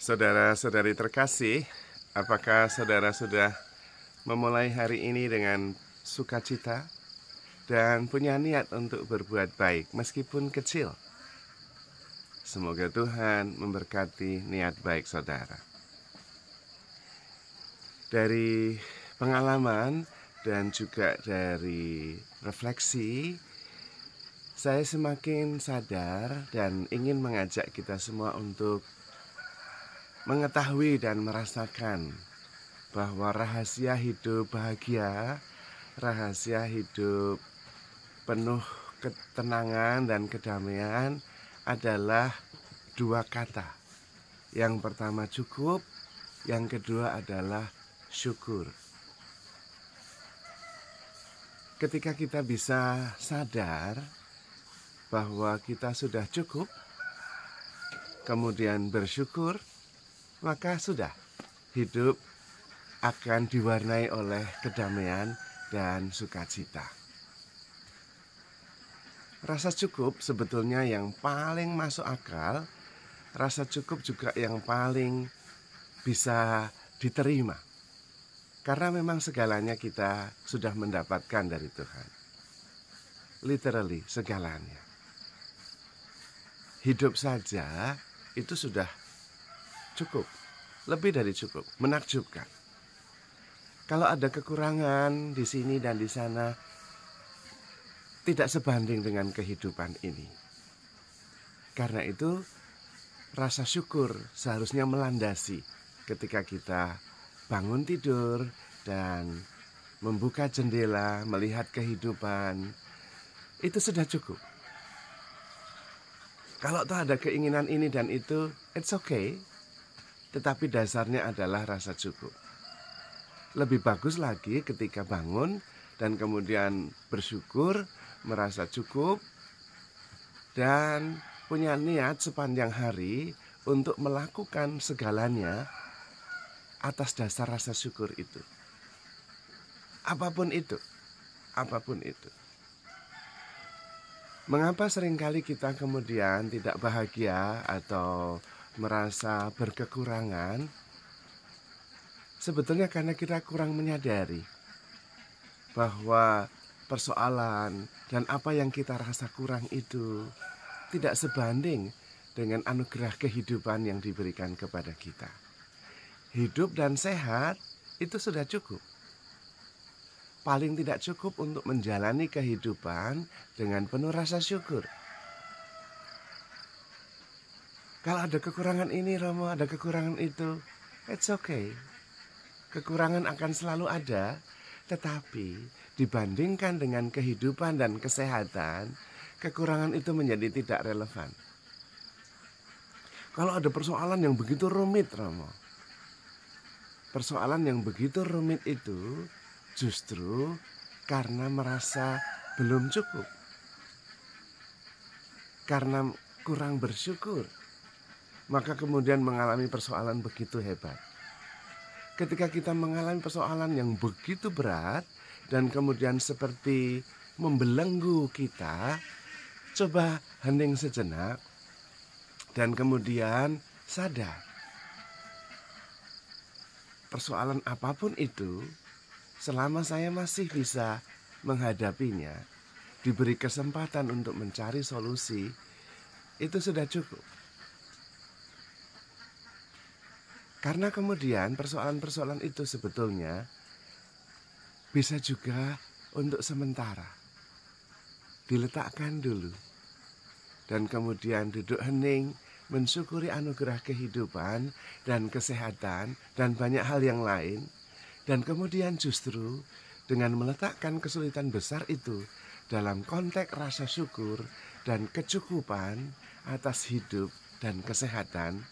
Saudara-saudari terkasih, apakah saudara sudah memulai hari ini dengan sukacita dan punya niat untuk berbuat baik meskipun kecil? Semoga Tuhan memberkati niat baik saudara. Dari pengalaman dan juga dari refleksi, saya semakin sadar dan ingin mengajak kita semua untuk mengetahui dan merasakan bahwa rahasia hidup bahagia, rahasia hidup penuh ketenangan dan kedamaian adalah dua kata. Yang pertama cukup, yang kedua adalah syukur. Ketika kita bisa sadar bahwa kita sudah cukup, kemudian bersyukur, maka sudah, hidup akan diwarnai oleh kedamaian dan sukacita. Rasa cukup sebetulnya yang paling masuk akal, rasa cukup juga yang paling bisa diterima. Karena memang segalanya kita sudah mendapatkan dari Tuhan. Literally, segalanya. Hidup saja itu sudah cukup, lebih dari cukup, menakjubkan. Kalau ada kekurangan di sini dan di sana, tidak sebanding dengan kehidupan ini. Karena itu, rasa syukur seharusnya melandasi ketika kita bangun tidur dan membuka jendela, melihat kehidupan, itu sudah cukup. Kalau toh ada keinginan ini dan itu, it's okay. Tetapi dasarnya adalah rasa cukup. Lebih bagus lagi ketika bangun dan kemudian bersyukur, merasa cukup, dan punya niat sepanjang hari untuk melakukan segalanya atas dasar rasa syukur itu. Apapun itu, apapun itu. Mengapa seringkali kita kemudian tidak bahagia atau merasa berkekurangan? Sebetulnya karena kita kurang menyadari bahwa persoalan dan apa yang kita rasa kurang itu tidak sebanding dengan anugerah kehidupan yang diberikan kepada kita. Hidup dan sehat itu sudah cukup. Paling tidak cukup untuk menjalani kehidupan dengan penuh rasa syukur. Kalau ada kekurangan ini, Romo, ada kekurangan itu, it's okay. Kekurangan akan selalu ada, tetapi dibandingkan dengan kehidupan dan kesehatan, kekurangan itu menjadi tidak relevan. Kalau ada persoalan yang begitu rumit, Romo, persoalan yang begitu rumit itu justru karena merasa belum cukup, karena kurang bersyukur, maka kemudian mengalami persoalan begitu hebat. Ketika kita mengalami persoalan yang begitu berat dan kemudian seperti membelenggu kita, coba hening sejenak dan kemudian sadar. Persoalan apapun itu, selama saya masih bisa menghadapinya, diberi kesempatan untuk mencari solusi, itu sudah cukup. Karena kemudian persoalan-persoalan itu sebetulnya bisa juga untuk sementara diletakkan dulu. Dan kemudian duduk hening, mensyukuri anugerah kehidupan dan kesehatan dan banyak hal yang lain. Dan kemudian justru dengan meletakkan kesulitan besar itu dalam konteks rasa syukur dan kecukupan atas hidup dan kesehatan,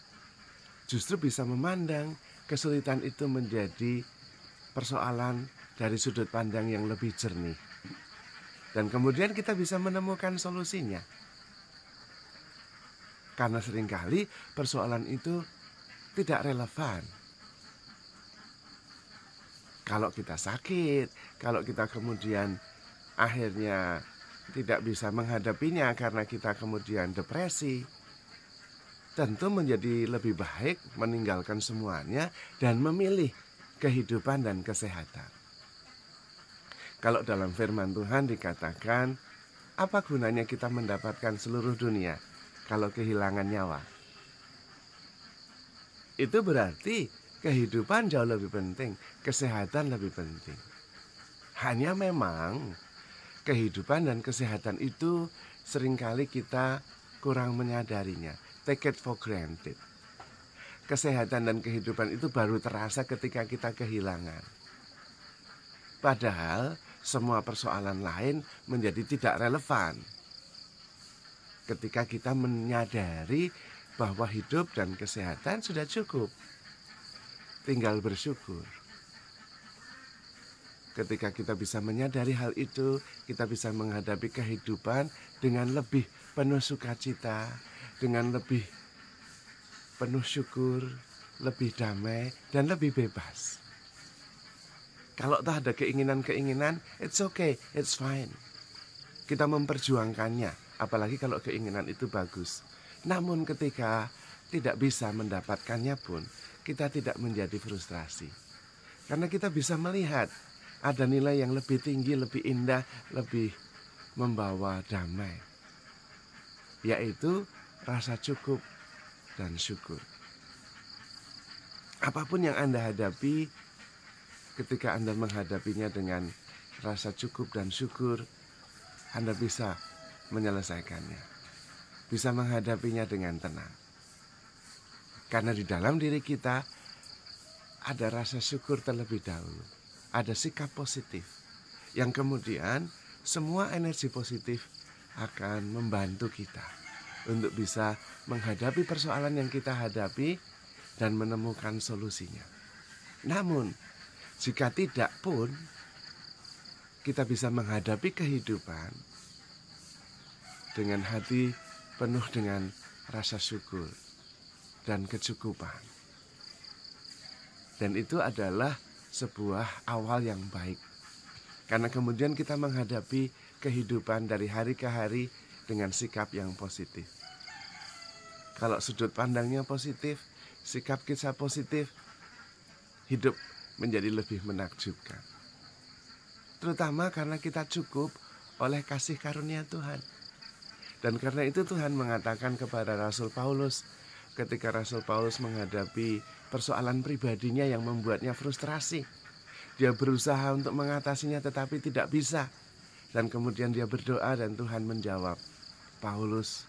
justru bisa memandang kesulitan itu menjadi persoalan dari sudut pandang yang lebih jernih. Dan kemudian kita bisa menemukan solusinya. Karena seringkali persoalan itu tidak relevan. Kalau kita sakit, kalau kita kemudian akhirnya tidak bisa menghadapinya karena kita kemudian depresi, tentu menjadi lebih baik meninggalkan semuanya dan memilih kehidupan dan kesehatan. Kalau dalam firman Tuhan dikatakan, apa gunanya kita mendapatkan seluruh dunia kalau kehilangan nyawa? Itu berarti kehidupan jauh lebih penting, kesehatan lebih penting. Hanya memang kehidupan dan kesehatan itu seringkali kita kurang menyadarinya. Take it for granted. Kesehatan dan kehidupan itu baru terasa ketika kita kehilangan. Padahal semua persoalan lain menjadi tidak relevan ketika kita menyadari bahwa hidup dan kesehatan sudah cukup. Tinggal bersyukur. Ketika kita bisa menyadari hal itu, kita bisa menghadapi kehidupan dengan lebih penuh sukacita, dengan lebih penuh syukur, lebih damai, dan lebih bebas. Kalau tak ada keinginan-keinginan, it's okay, it's fine. Kita memperjuangkannya, apalagi kalau keinginan itu bagus. Namun ketika tidak bisa mendapatkannya pun, kita tidak menjadi frustrasi. Karena kita bisa melihat ada nilai yang lebih tinggi, lebih indah, lebih membawa damai. Yaitu rasa cukup dan syukur. Apapun yang Anda hadapi, ketika Anda menghadapinya dengan rasa cukup dan syukur, Anda bisa menyelesaikannya. Bisa menghadapinya dengan tenang. Karena di dalam diri kita ada rasa syukur terlebih dahulu. Ada sikap positif. Yang kemudian semua energi positif akan membantu kita untuk bisa menghadapi persoalan yang kita hadapi dan menemukan solusinya. Namun, jika tidak pun, kita bisa menghadapi kehidupan dengan hati penuh dengan rasa syukur dan kecukupan. Dan itu adalah sebuah awal yang baik. Karena kemudian kita menghadapi kehidupan dari hari ke hari dengan sikap yang positif. Kalau sudut pandangnya positif, sikap kita positif, hidup menjadi lebih menakjubkan. Terutama karena kita cukup oleh kasih karunia Tuhan. Dan karena itu Tuhan mengatakan kepada Rasul Paulus, ketika Rasul Paulus menghadapi persoalan pribadinya yang membuatnya frustrasi. Dia berusaha untuk mengatasinya tetapi tidak bisa. Dan kemudian dia berdoa dan Tuhan menjawab, Paulus,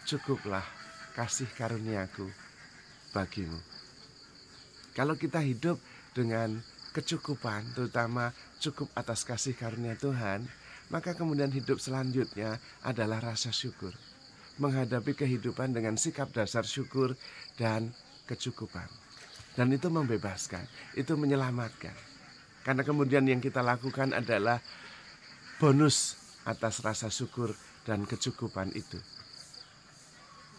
cukuplah kasih karuniaku bagimu. Kalau kita hidup dengan kecukupan, terutama cukup atas kasih karunia Tuhan, maka kemudian hidup selanjutnya adalah rasa syukur. Menghadapi kehidupan dengan sikap dasar syukur dan kecukupan. Dan itu membebaskan, itu menyelamatkan. Karena kemudian yang kita lakukan adalah bonus atas rasa syukur dan kecukupan itu.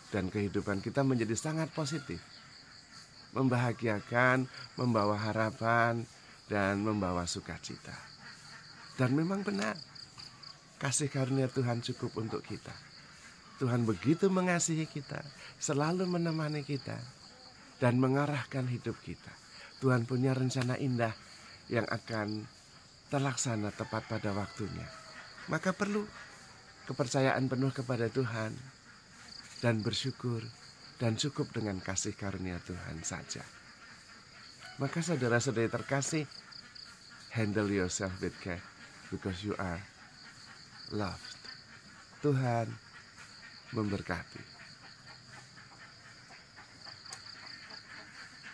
Dan kehidupan kita menjadi sangat positif. Membahagiakan, membawa harapan, dan membawa sukacita. Dan memang benar, kasih karunia Tuhan cukup untuk kita. Tuhan begitu mengasihi kita, selalu menemani kita, dan mengarahkan hidup kita. Tuhan punya rencana indah yang akan terlaksana tepat pada waktunya. Maka perlu kepercayaan penuh kepada Tuhan, dan bersyukur, dan cukup dengan kasih karunia Tuhan saja. Maka saudara-saudari terkasih, handle yourself with care, because you are loved. Tuhan memberkati.